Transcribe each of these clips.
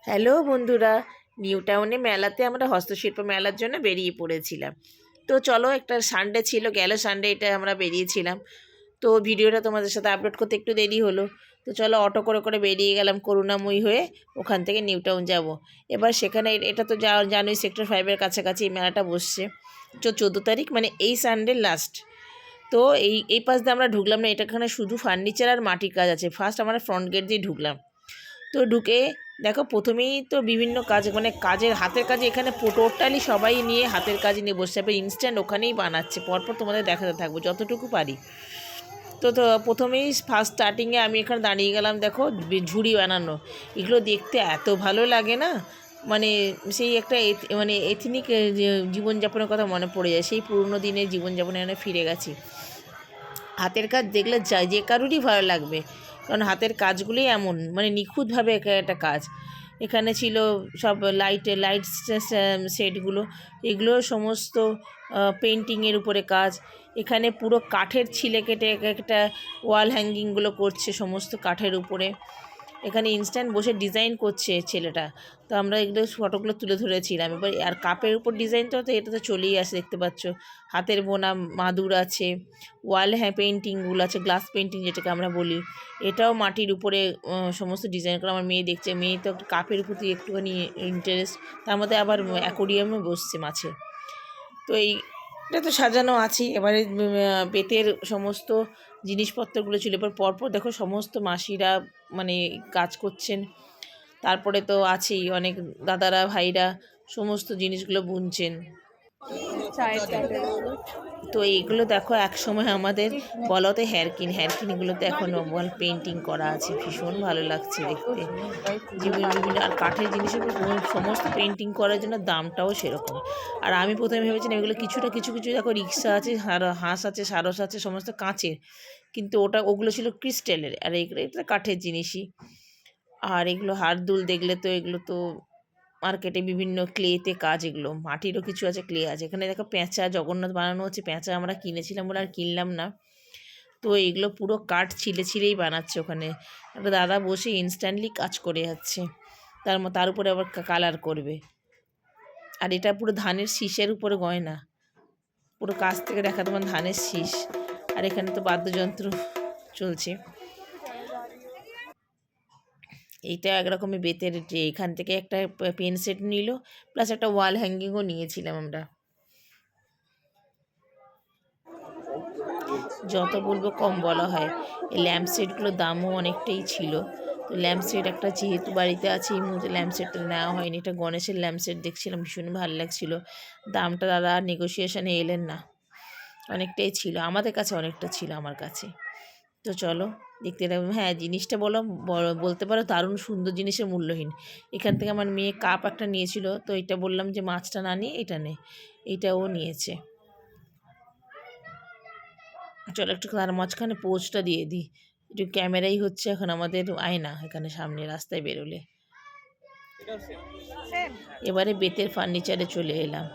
Hello বন্ধুরা, new টাউনে মেলাতে আমরা হস্তশিল্প মেলার জন্য বেরিয়ে পড়েছিলাম। তো চলো, একটা সানডে ছিল, গেল সানডে এটা আমরা বেরিয়েছিলাম। তো ভিডিওটা তোমাদের সাথে আপলোড করতে একটু দেরি হলো। তো চলো, অটো করে করে বেরিয়ে গেলাম করুণাময়ী হয়ে, ওখান থেকে নিউ টাউন যাব। এবার সেখানে এটা তো জানোই, সেক্টর 5-এর কাছাকাছি এই মেলাটা বসছে। 14 তারিখ, মানে এই সানডে লাস্ট। তো এই পাশ দিয়ে আমরা ঢুকলাম না, এটাখানে শুধু ফার্নিচার আর মাটির কাজ আছে। ফার্স্ট আমরা ফ্রন্ট গেট দিয়ে ঢুকলাম। তো ঢুকে দেখো, প্রথমেই তো বিভিন্ন কাজ, মানে কাজের হাতের কাজে এখানে টোটালি সবাই নিয়ে হাতের কাজ নিয়ে বসছে। এবার ইনস্ট্যান্ট ওখানেই বানাচ্ছে, পরপর তোমাদের দেখাতে থাকবো যতটুকু পারি। তো প্রথমেই ফার্স্ট স্টার্টিংয়ে আমি এখানে দাঁড়িয়ে গেলাম। দেখো, ঝুড়ি বানানো, এগুলো দেখতে এত ভালো লাগে না, মানে সেই একটা মানে এথনিক জীবনযাপনের কথা মনে পড়ে যায়। সেই পুরনো দিনের জীবনযাপনে এখানে ফিরে গেছি। হাতের কাজ দেখলে যে কারোরই ভালো লাগবে, কারণ হাতের কাজগুলোই এমন, মানে নিখুঁতভাবে একটা কাজ। এখানে ছিল সব লাইট সেটগুলো, এগুলো সমস্ত পেন্টিংয়ের উপরে কাজ। এখানে পুরো কাঠের ছিলে কেটে একটা ওয়াল হ্যাঙ্গিংগুলো করছে সমস্ত কাঠের উপরে। এখানে ইনস্ট্যান্ট বসে ডিজাইন করছে ছেলেটা। তো আমরা এগুলো ফটোগুলো তুলে ধরেছিলাম। এবার আর কাপের উপর ডিজাইনটা তো এটা তো চলেই আসে, দেখতে পাচ্ছ। হাতের বোনা মাদুর আছে, ওয়াল পেন্টিংগুলো আছে, গ্লাস পেন্টিং যেটাকে আমরা বলি। এটাও মাটির উপরে সমস্ত ডিজাইন করে আমার মেয়ে দেখছে। মেয়ে তো কাপের প্রতি একটুখানি ইন্টারেস্ট, তার মধ্যে আবার অ্যাকোরিয়ামে বসছে মাছে। তো এটা তো সাজানো আছেই। এবারে বেতের সমস্ত জিনিসপত্রগুলো ছিল। এবার পরপর দেখো সমস্ত মাসিরা মানে কাজ করছেন। তারপরে তো আছেই অনেক দাদারা ভাইরা সমস্ত জিনিসগুলো বুনছেন। তো এইগুলো দেখো, এক সময় আমাদের বলতে হ্যারকিনগুলোতে এখন পেন্টিং করা আছে, ভীষণ ভালো লাগছে দেখতে। বিভিন্ন আর কাঠের জিনিসের সমস্ত পেন্টিং করার জন্য দামটাও সেরকম। আর আমি প্রথমে ভেবেছিলাম এগুলো কিছু দেখো, রিক্সা আছে, হাঁস আছে, সারস আছে, সমস্ত কাঁচের, কিন্তু ওগুলো ছিল ক্রিস্টালের, আর এগুলো এটা কাঠের জিনিসই। আর এগুলো হারদুল দেখলে তো, এগুলো তো মার্কেটে বিভিন্ন ক্লেতে কাজ, এগুলো মাটিরও কিছু আছে, ক্লে আছে। এখানে দেখো পেঁচা জগন্নাথ বানানো হচ্ছে, পেঁচা আমরা কিনেছিলাম বলে আর কিনলাম না। তো এগুলো পুরো কাঠ ছিঁড়েই বানাচ্ছে ওখানে। একটা দাদা বসে ইনস্ট্যান্টলি কাজ করে যাচ্ছে, তার উপরে আবার কালার করবে। আর এটা পুরো ধানের শীষের উপরে গয়না, পুরো কাছ থেকে দেখা তোমার ধানের শীষ। আর এখানে তো বাদ্যযন্ত্র চলছে। এইটা একরকমের বেতের যে, এখান থেকে একটা পেন সেট নিল, প্লাস একটা ওয়াল হ্যাঙ্গিংও নিয়েছিলাম আমরা। যত বলবো কম বলা হয়। এই ল্যাম্প সেটগুলোর দামও অনেকটাই ছিল। তো ল্যাম্প সেট একটা যেহেতু বাড়িতে আছে, এই মুহূর্তে ল্যাম্প সেটটা নেওয়া হয়নি। এটা গণেশের ল্যাম্প সেট দেখছিলাম, ভীষণ ভালো লাগছিলো। দামটা দাদা নেগোসিয়েশনে এলেন না, অনেকটাই ছিল আমাদের কাছে, অনেকটা ছিল আমার কাছে। তো চলো দেখতে থাকবো। হ্যাঁ, জিনিসটা বলতে পারো দারুণ সুন্দর, জিনিসের মূল্যহীন। এখান থেকে আমার মেয়ে কাপ একটা নিয়েছিল, তো এটা বললাম যে মাছটা না নিয়ে এটা নে, এইটাও নিয়েছে। চলো একটু তার মাঝখানে পোজটা দিয়ে দিই। একটু ক্যামেরাই হচ্ছে এখন আমাদের আয়না, এখানে সামনে রাস্তায় বেরোলে। এবারে বেতের ফার্নিচারে চলে এলাম।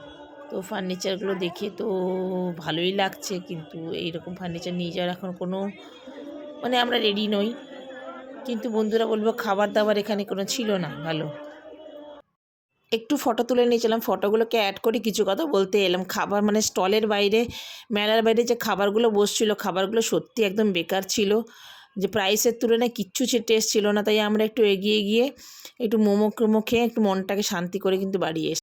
তো ফার্নিচারগুলো দেখে তো ভালোই লাগছে, কিন্তু এইরকম ফার্নিচার নিয়ে যাওয়ার এখন কোনো, মানে আমরা রেডি নই। কিন্তু বন্ধুরা বলবো, খাবার দাবার এখানে কোনো ছিল না ভালো। একটু ফটো তুলে নিয়েছিলাম, ফটোগুলোকে অ্যাড করে কিছু কথা বলতে এলাম। খাবার মানে স্টলের বাইরে, মেলার বাইরে যে খাবারগুলো বসছিল, খাবারগুলো সত্যি একদম বেকার ছিল। যে প্রাইসের তুলনায় কিচ্ছু টেস্ট ছিল না। তাই আমরা একটু এগিয়ে গিয়ে একটু মোমো খেয়ে একটু মনটাকে শান্তি করে কিন্তু বাড়ি এসেছি।